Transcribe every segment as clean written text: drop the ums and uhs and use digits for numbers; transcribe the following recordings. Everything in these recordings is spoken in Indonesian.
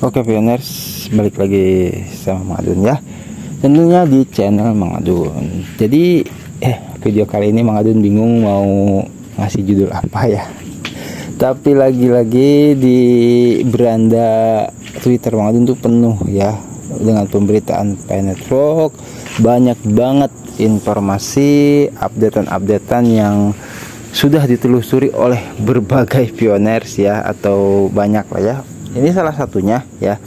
Oke pioners, balik lagi sama Mang Adun ya. Tentunya di channel Mang Adun. Jadi video kali ini Mang Adun bingung mau ngasih judul apa ya. Tapi lagi-lagi di beranda Twitter Mang Adun tuh penuh ya dengan pemberitaan Pi Network. Banyak banget informasi, updatean yang sudah ditelusuri oleh berbagai pioners ya, atau banyak lah ya. Ini salah satunya ya.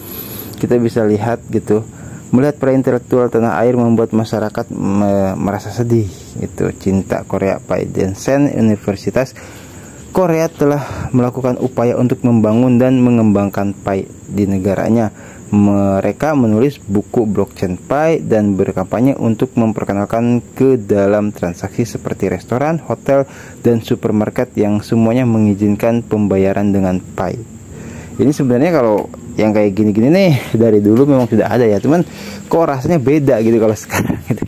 Kita bisa lihat gitu, melihat para intelektual tanah air membuat masyarakat merasa sedih gitu. Cinta Korea Pi Densen Universitas Korea telah melakukan upaya untuk membangun dan mengembangkan Pi di negaranya. Mereka menulis buku blockchain Pi dan berkampanye untuk memperkenalkan ke dalam transaksi seperti restoran, hotel, dan supermarket yang semuanya mengizinkan pembayaran dengan Pi. Ini sebenarnya kalau yang kayak gini-gini nih dari dulu memang sudah ada ya, cuman kok rasanya beda gitu kalau sekarang gitu.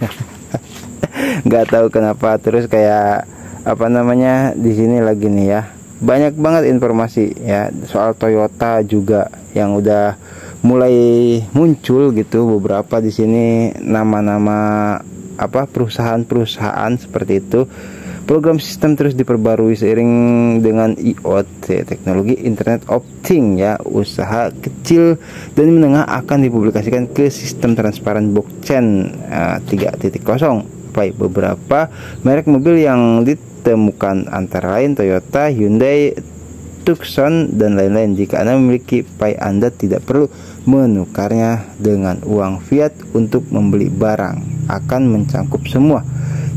Nggak tahu kenapa. Terus kayak apa namanya, di sini lagi nih ya, banyak banget informasi ya soal Toyota juga yang udah mulai muncul gitu. Beberapa di sini nama-nama apa perusahaan-perusahaan seperti itu. Program sistem terus diperbarui seiring dengan IoT, teknologi Internet of Things ya. Usaha kecil dan menengah akan dipublikasikan ke sistem transparan blockchain 3.0. Baik, beberapa merek mobil yang ditemukan antara lain Toyota, Hyundai, Tucson, dan lain-lain. Jika Anda memiliki Pi, Anda tidak perlu menukarnya dengan uang fiat untuk membeli barang. Akan mencangkup semua.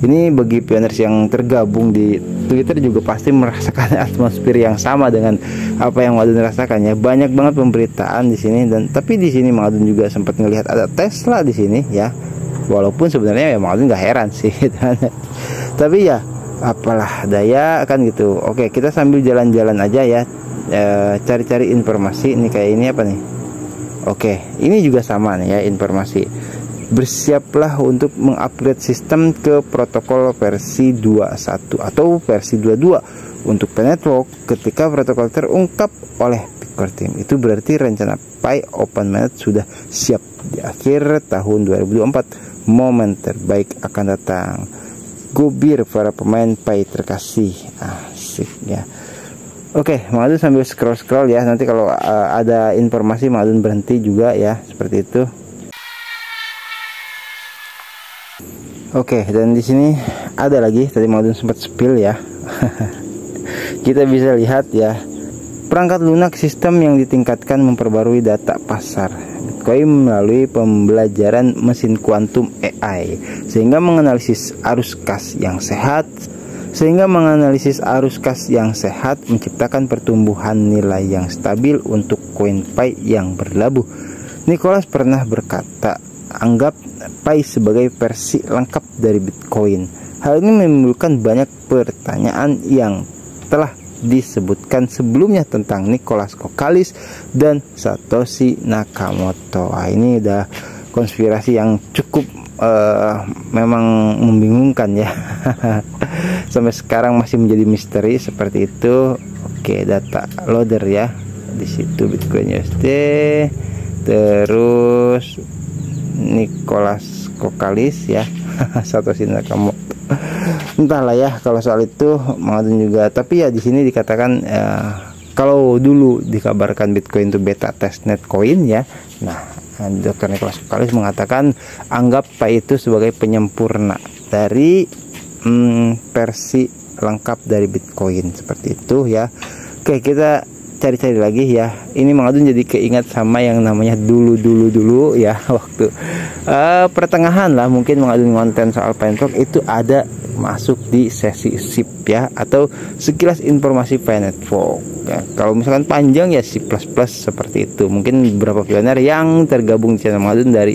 Ini bagi pioners yang tergabung di Twitter juga pasti merasakan atmosfer yang sama dengan apa yang Mang Adun rasakan ya. Banyak banget pemberitaan di sini, dan tapi di sini Mang Adun juga sempat melihat ada Tesla di sini ya. Walaupun sebenarnya ya Mang Adun nggak heran sih. Tapi ya apalah daya kan gitu. Oke, kita sambil jalan-jalan aja ya, cari-cari informasi. Ini kayak ini apa nih? Oke, ini juga sama nih ya informasi. Bersiaplah untuk mengupgrade sistem ke protokol versi 21 atau versi 22 untuk Pi Network ketika protokol terungkap oleh Bitcore Team. Itu berarti rencana Pi Open Mainnet sudah siap di akhir tahun 2024. Momen terbaik akan datang. Gobir para pemain Pi terkasih. Asik ya. Oke, Mang Adun sambil scroll-scroll ya. Nanti kalau ada informasi Mang Adun berhenti juga ya, seperti itu. Oke, dan di sini ada lagi, tadi Mang Adun sempat spill ya. Kita bisa lihat ya, perangkat lunak sistem yang ditingkatkan memperbarui data pasar Bitcoin melalui pembelajaran mesin kuantum AI sehingga menganalisis arus kas yang sehat menciptakan pertumbuhan nilai yang stabil untuk koin Pi yang berlabuh. Nicholas pernah berkata, anggap Pi sebagai versi lengkap dari Bitcoin. Hal ini menimbulkan banyak pertanyaan yang telah disebutkan sebelumnya tentang Nicholas Kokalis dan Satoshi Nakamoto. Ini udah konspirasi yang cukup memang membingungkan ya. Sampai sekarang masih menjadi misteri seperti itu. Oke, data loader ya. Di situ Bitcoin USD, terus Nicholas Kokalis ya. Satoshi Nakamoto. Entahlah ya kalau soal itu Mang Adun juga. Tapi ya di sini dikatakan kalau dulu dikabarkan Bitcoin itu beta testnet coin ya. Nah, Dr. Nicholas Kokalis mengatakan anggap Pi itu sebagai penyempurna dari versi lengkap dari Bitcoin seperti itu ya. Oke, kita cari-cari lagi ya. Ini Mang Adun jadi keingat sama yang namanya dulu ya, waktu pertengahan lah mungkin Mang Adun konten soal Pi Network itu ada masuk di sesi SIP ya, atau sekilas informasi Pi Network ya. Kalau misalkan panjang ya C++ seperti itu. Mungkin beberapa pioner yang tergabung di channel Mang Adun dari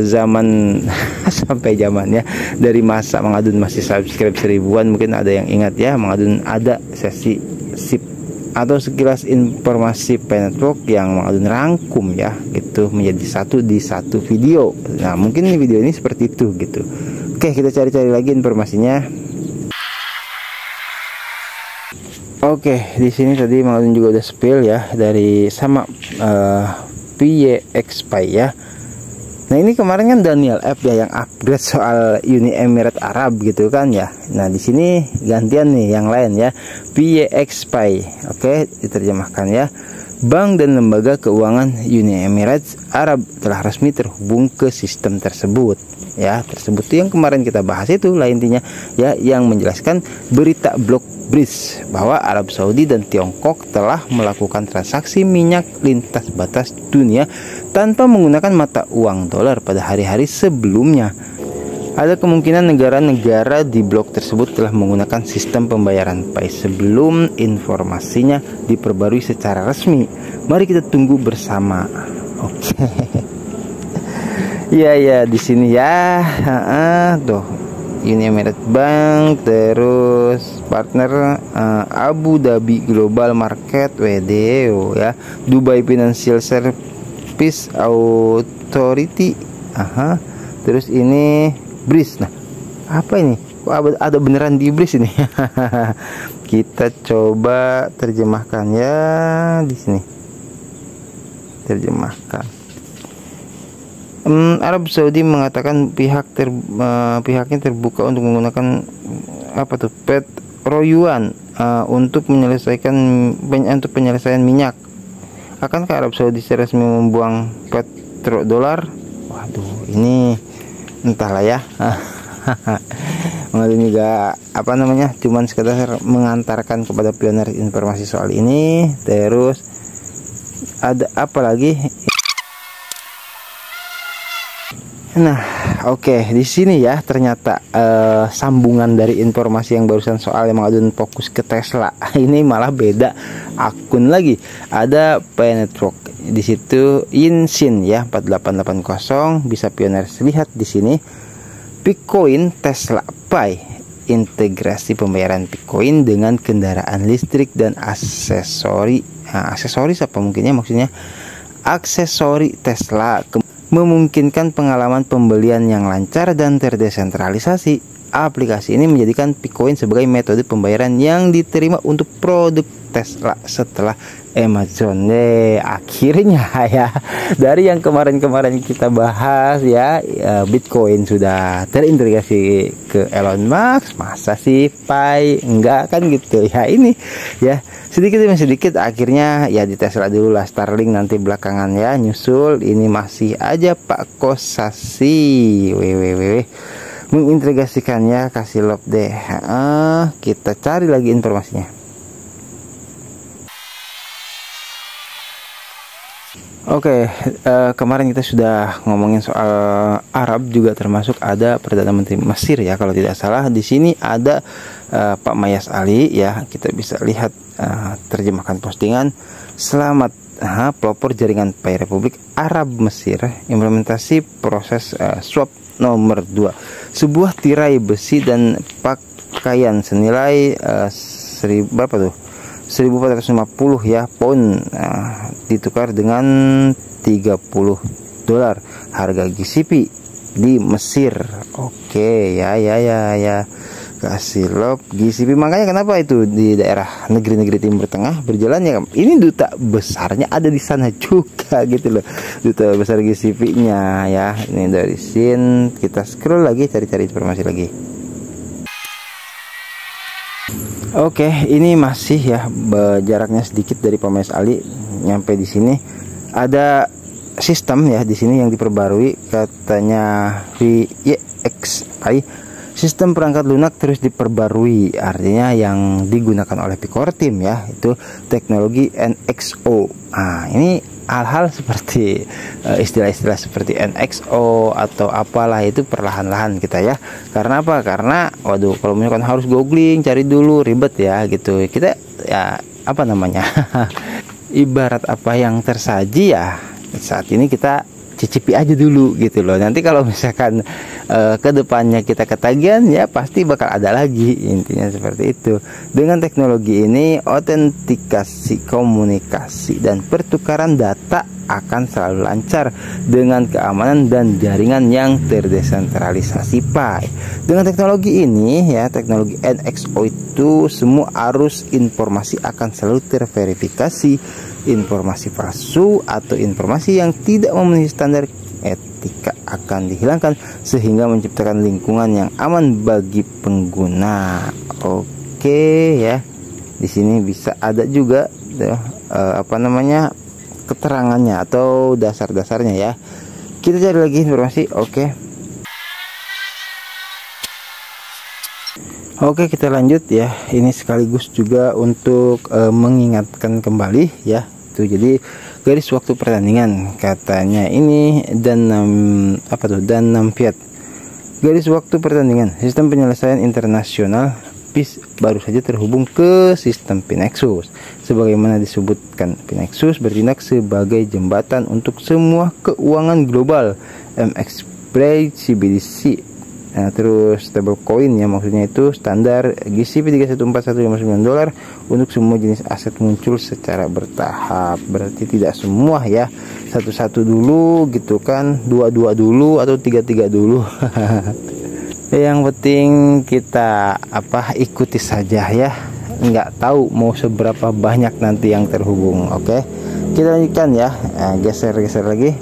zaman sampai zamannya, dari masa Mang Adun masih subscribe 1000-an, mungkin ada yang ingat ya, Mang Adun ada sesi SIP atau sekilas informasi Pi Network yang Mang Adun rangkum ya gitu menjadi satu di satu video. Nah, mungkin video ini seperti itu gitu. Oke, kita cari-cari lagi informasinya. Oke, di sini tadi Mang Adun juga udah spill ya dari sama PYXPay ya. Nah ini kemarin kan Daniel F ya yang upgrade soal Uni Emirat Arab gitu kan ya. Nah di sini gantian nih yang lain ya, PYXPay. Oke, diterjemahkan ya. Bank dan lembaga keuangan Uni Emirat Arab telah resmi terhubung ke sistem tersebut. Ya, tersebut yang kemarin kita bahas itu lah intinya ya, yang menjelaskan berita blog Breeze bahwa Arab Saudi dan Tiongkok telah melakukan transaksi minyak lintas batas dunia tanpa menggunakan mata uang dolar pada hari-hari sebelumnya. Ada kemungkinan negara-negara di blok tersebut telah menggunakan sistem pembayaran Pay sebelum informasinya diperbarui secara resmi. Mari kita tunggu bersama. Oke. Ya di sini ya. Tuh Uni Emirat Bank, terus partner Abu Dhabi Global Market WDO ya, Dubai Financial Service Authority. Terus ini Breeze. Nah, apa ini? Kok ada beneran di Breeze ini? Kita coba terjemahkan ya di sini. Terjemahkan. Arab Saudi mengatakan pihaknya terbuka untuk menggunakan petroleum untuk penyelesaian minyak. Akankah Arab Saudi resmi membuang petrodolar? Waduh, ini entahlah ya. Mengenai juga cuman sekedar mengantarkan kepada pioner informasi soal ini. Terus ada apa lagi? Nah, oke, di sini ya ternyata sambungan dari informasi yang barusan soal yang Adun fokus ke Tesla. Ini malah beda akun lagi. Ada P-Network. Di situ Insin ya 4880 bisa pioner lihat di sini. Bitcoin Tesla Pay, integrasi pembayaran Bitcoin dengan kendaraan listrik dan aksesori. Aksesoris apa mungkinnya maksudnya? Aksesori Tesla memungkinkan pengalaman pembelian yang lancar dan terdesentralisasi. Aplikasi ini menjadikan Bitcoin sebagai metode pembayaran yang diterima untuk produk Tesla setelah Amazon. Akhirnya ya, dari yang kemarin-kemarin kita bahas ya, Bitcoin sudah terintegrasi ke Elon Musk. Masa sih Pi enggak kan gitu ya. Ini ya sedikit demi sedikit akhirnya ya di Tesla dulu lah, Starlink nanti belakangan ya nyusul. Ini masih aja Pak Kosasi mengintegrasikannya, kasih love deh. Kita cari lagi informasinya. Oke, kemarin kita sudah ngomongin soal Arab, juga termasuk ada Perdana Menteri Mesir ya kalau tidak salah. Di sini ada Pak Mayas Ali ya, kita bisa lihat terjemahkan postingan. Selamat pelopor jaringan Pay Republik Arab Mesir implementasi proses swap nomor 2. Sebuah tirai besi dan pakaian senilai 1450 ya pound ditukar dengan $30 harga GCP di Mesir. Oke ya kasih love GCP. Makanya kenapa itu di daerah negeri-negeri Timur Tengah berjalan ya, ini duta besarnya ada di sana juga gitu loh, duta besar GCP-nya ya. Ini dari sini kita scroll lagi, cari-cari informasi lagi. Oke, ini masih ya jaraknya sedikit dari Pak Mayas Ali nyampe di sini. Ada sistem ya di sini yang diperbarui, katanya PYXPay. Sistem perangkat lunak terus diperbarui, artinya yang digunakan oleh Picor Team ya, itu teknologi NXO. Ini hal-hal seperti istilah-istilah seperti NXO atau apalah itu perlahan-lahan kita ya. Karena apa? Karena waduh, kalau misalkan harus googling cari dulu ribet ya gitu. Kita ya ibarat apa yang tersaji ya saat ini kita cicipi aja dulu gitu loh. Nanti kalau misalkan kedepannya kita ketagihan ya pasti bakal ada lagi, intinya seperti itu. Dengan teknologi ini autentikasi komunikasi dan pertukaran data akan selalu lancar dengan keamanan dan jaringan yang terdesentralisasi Pi. Dengan teknologi ini ya, teknologi NXO itu semua arus informasi akan selalu terverifikasi. Informasi palsu atau informasi yang tidak memenuhi standar etika akan dihilangkan sehingga menciptakan lingkungan yang aman bagi pengguna. Oke ya. Di sini bisa ada juga keterangannya atau dasar-dasarnya ya. Kita cari lagi informasi. Oke, kita lanjut ya. Ini sekaligus juga untuk mengingatkan kembali ya. Tuh, jadi garis waktu pertandingan katanya ini dan 6 Fiat. Garis waktu pertandingan sistem penyelesaian internasional PIS baru saja terhubung ke sistem Pinexus. Sebagaimana disebutkan, Pinexus bertindak sebagai jembatan untuk semua keuangan global, MXP, CBDC. Nah, terus stablecoin ya, maksudnya itu standar GCP 314.159 dolar untuk semua jenis aset muncul secara bertahap. Berarti tidak semua ya, satu-satu dulu gitu kan, dua-dua dulu atau tiga-tiga dulu. Yang penting kita ikuti saja ya, nggak tahu mau seberapa banyak nanti yang terhubung. Oke, kita lanjutkan ya. Geser-geser lagi.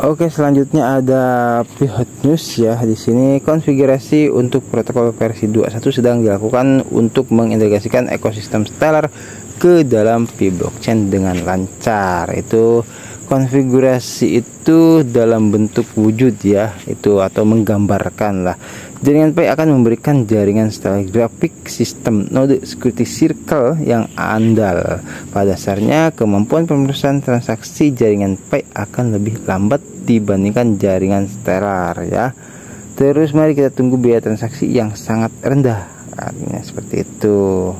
Oke, selanjutnya ada Pihot News ya. Di sini konfigurasi untuk protokol versi 21 sedang dilakukan untuk mengintegrasikan ekosistem Stellar ke dalam Pi blockchain dengan lancar. Itu konfigurasi itu dalam bentuk wujud ya, itu atau menggambarkan lah. Jaringan Pi akan memberikan jaringan Stellar Graphic System node Security Circle yang andal. Pada dasarnya kemampuan pemrosesan transaksi jaringan Pi akan lebih lambat dibandingkan jaringan Stellar ya. Terus mari kita tunggu biaya transaksi yang sangat rendah. Artinya seperti itu.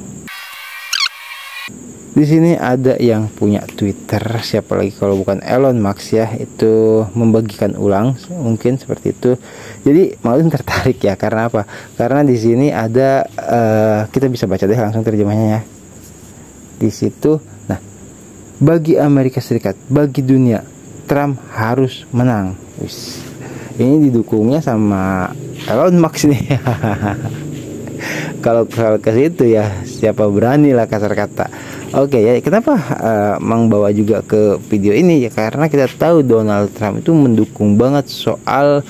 Di sini ada yang punya Twitter, siapa lagi kalau bukan Elon Musk ya, itu membagikan ulang mungkin seperti itu. Jadi makin tertarik ya, karena apa? Karena di sini ada kita bisa baca deh langsung terjemahnya ya. Di situ, nah, bagi Amerika Serikat, bagi dunia, Trump harus menang. Wis. Ini didukungnya sama Elon Musk nih. Kalau ke situ ya, siapa berani lah kasar kata. Oke ya, kenapa Mang bawa juga ke video ini ya, karena kita tahu Donald Trump itu mendukung banget soal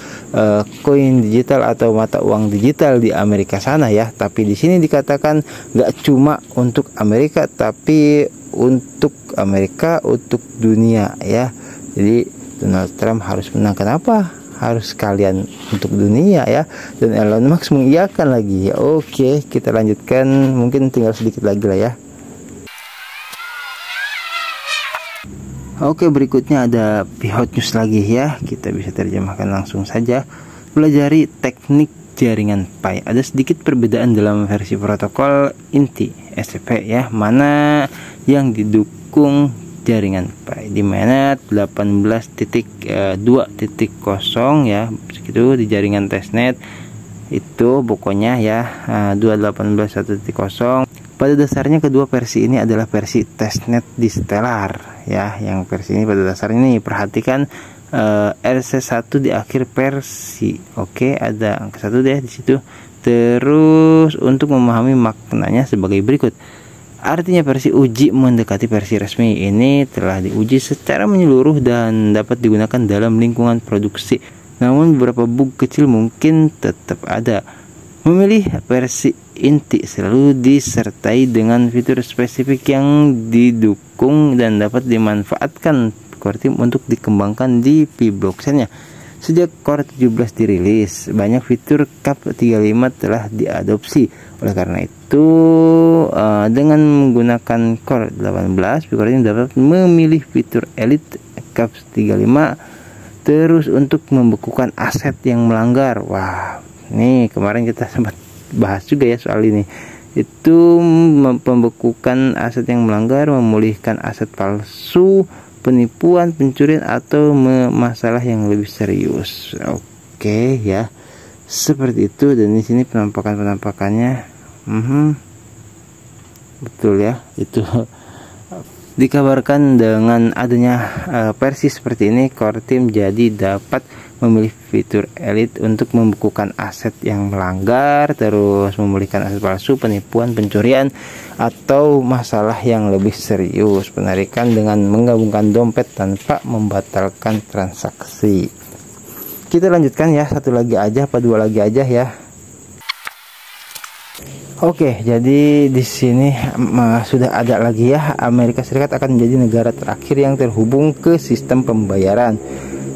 koin digital atau mata uang digital di Amerika sana ya. Tapi di sini dikatakan nggak cuma untuk Amerika, tapi untuk Amerika, untuk dunia ya. Jadi Donald Trump harus menang. Kenapa? Harus sekalian untuk dunia ya. Dan Elon Musk mengiyakan lagi ya. Oke, kita lanjutkan, mungkin tinggal sedikit lagi lah ya. Oke, berikutnya ada Pihot News lagi ya. Kita bisa terjemahkan langsung saja. Pelajari teknik jaringan Pi. Ada sedikit perbedaan dalam versi protokol inti SCP ya. Mana yang didukung jaringan Pi, di mainnet 18.2.0 ya, segitu. Di jaringan testnet itu pokoknya ya 2.18.1.0. Pada dasarnya kedua versi ini adalah versi testnet di Stellar ya. Yang versi ini pada dasarnya nih, perhatikan RC1 di akhir versi. Oke, ada angka 1 deh di situ. Terus untuk memahami maknanya sebagai berikut. Artinya versi uji mendekati versi resmi. Ini telah diuji secara menyeluruh dan dapat digunakan dalam lingkungan produksi. Namun beberapa bug kecil mungkin tetap ada. Memilih versi inti selalu disertai dengan fitur spesifik yang didukung dan dapat dimanfaatkan core team untuk dikembangkan di Pi blockchain-nya. Sejak Core 17 dirilis, banyak fitur CAP35 telah diadopsi. Oleh karena itu, dengan menggunakan Core 18, Pi Core team dapat memilih fitur Elite CAP35 terus untuk membekukan aset yang melanggar. Wah, nih kemarin kita sempat bahas juga ya soal ini. Itu pembekukan aset yang melanggar, memulihkan aset palsu, penipuan, pencurian, atau masalah yang lebih serius. Oke ya, seperti itu. Dan di sini penampakannya betul ya, itu Dikabarkan dengan adanya versi seperti ini, core team jadi dapat memilih fitur elite untuk membekukan aset yang melanggar, terus memulihkan aset palsu, penipuan, pencurian, atau masalah yang lebih serius, penarikan dengan menggabungkan dompet tanpa membatalkan transaksi. Kita lanjutkan ya, satu lagi aja apa dua lagi aja ya. Oke, jadi di sini sudah ada lagi ya, Amerika Serikat akan menjadi negara terakhir yang terhubung ke sistem pembayaran.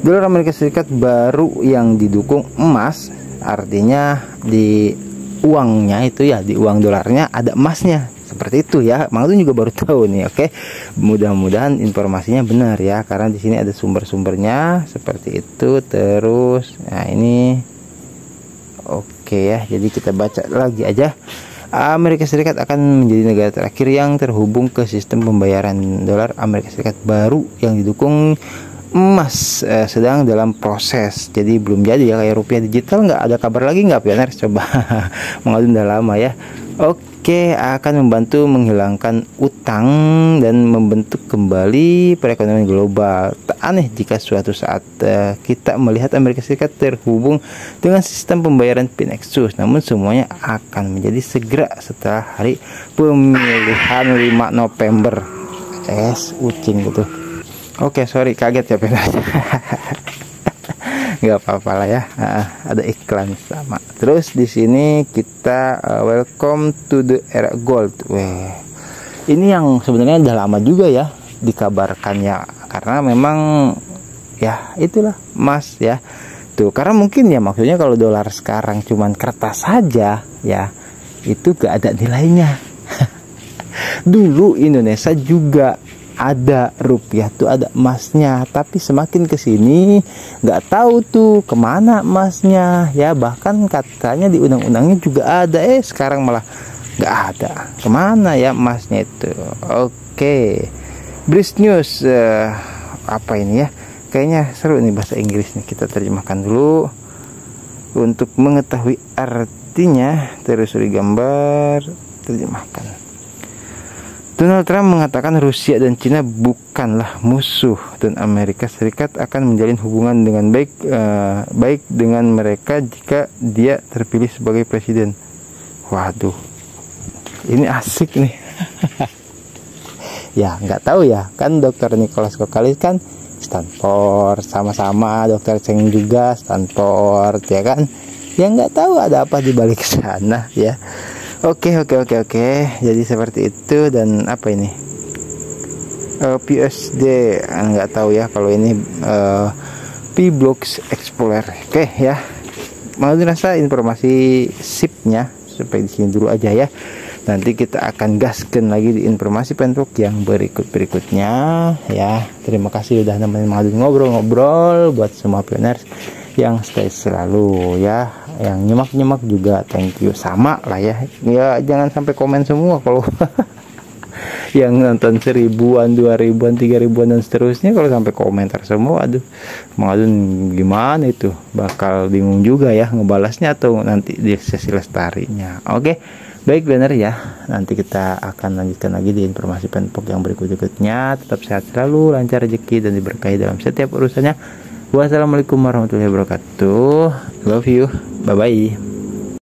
Dolar Amerika Serikat baru yang didukung emas, artinya di uangnya itu ya, di uang dolarnya ada emasnya. Seperti itu ya, Mang Adun juga baru tahu nih. Oke, mudah-mudahan informasinya benar ya, karena di sini ada sumber-sumbernya seperti itu. Terus, nah ini oke ya, jadi kita baca lagi aja. Amerika Serikat akan menjadi negara terakhir yang terhubung ke sistem pembayaran dolar Amerika Serikat baru yang didukung emas, sedang dalam proses, jadi belum jadi ya. Kayak rupiah digital nggak ada kabar lagi nggak pioners, coba mengadun udah lama ya. Oke, akan membantu menghilangkan utang dan membentuk kembali perekonomian global. Tak aneh jika suatu saat kita melihat Amerika Serikat terhubung dengan sistem pembayaran Pinexus, namun semuanya akan menjadi segera setelah hari pemilihan 5 November. Ucing gitu. Oke, sorry kaget ya pioners. Nggak apa-apa lah ya, ada iklan sama. Terus di sini kita welcome to the era gold. Ini yang sebenarnya udah lama juga ya dikabarkannya, karena memang ya itulah emas ya tuh, karena mungkin ya maksudnya kalau dolar sekarang cuman kertas saja ya, itu gak ada nilainya. Dulu Indonesia juga ada rupiah tuh, ada emasnya, tapi semakin kesini nggak tahu tuh kemana emasnya ya. Bahkan katanya di undang-undangnya juga ada, sekarang malah nggak ada. Kemana ya emasnya itu? Oke, Breeze News apa ini ya, kayaknya seru nih bahasa Inggris nih, kita terjemahkan dulu untuk mengetahui artinya. Terus di gambar terjemahkan. Donald Trump mengatakan Rusia dan Cina bukanlah musuh dan Amerika Serikat akan menjalin hubungan dengan baik dengan mereka jika dia terpilih sebagai presiden. Waduh, ini asik nih. Ya nggak tahu ya, kan Dr. Nicholas Kokalis kan Stanford, sama-sama Dr. Cheng juga Stanford ya kan. Ya nggak tahu ada apa di balik sana ya. Oke. Jadi seperti itu. Dan apa ini? PSD, nggak tahu ya kalau ini P-Blocks Explorer. Oke ya. Mau dirasa informasi sipnya sampai di sini dulu aja ya. Nanti kita akan gaskan lagi di informasi pentok yang berikutnya ya. Terima kasih udah nemenin Mang Adun ngobrol-ngobrol. Buat semua pioners yang stay selalu ya, yang nyimak juga thank you, sama lah ya. Ya jangan sampai komen semua kalau yang nonton 1000-an, 2000-an, 3000-an dan seterusnya, kalau sampai komentar semua, aduh Mang Adun gimana itu, bakal bingung juga ya ngebalasnya atau nanti di sesi lestarinya. Oke, baik benar ya, nanti kita akan lanjutkan lagi di informasi penpok yang berikutnya. Tetap sehat selalu, lancar rezeki dan diberkahi dalam setiap urusannya. Wassalamualaikum warahmatullahi wabarakatuh. Love you. Bye bye.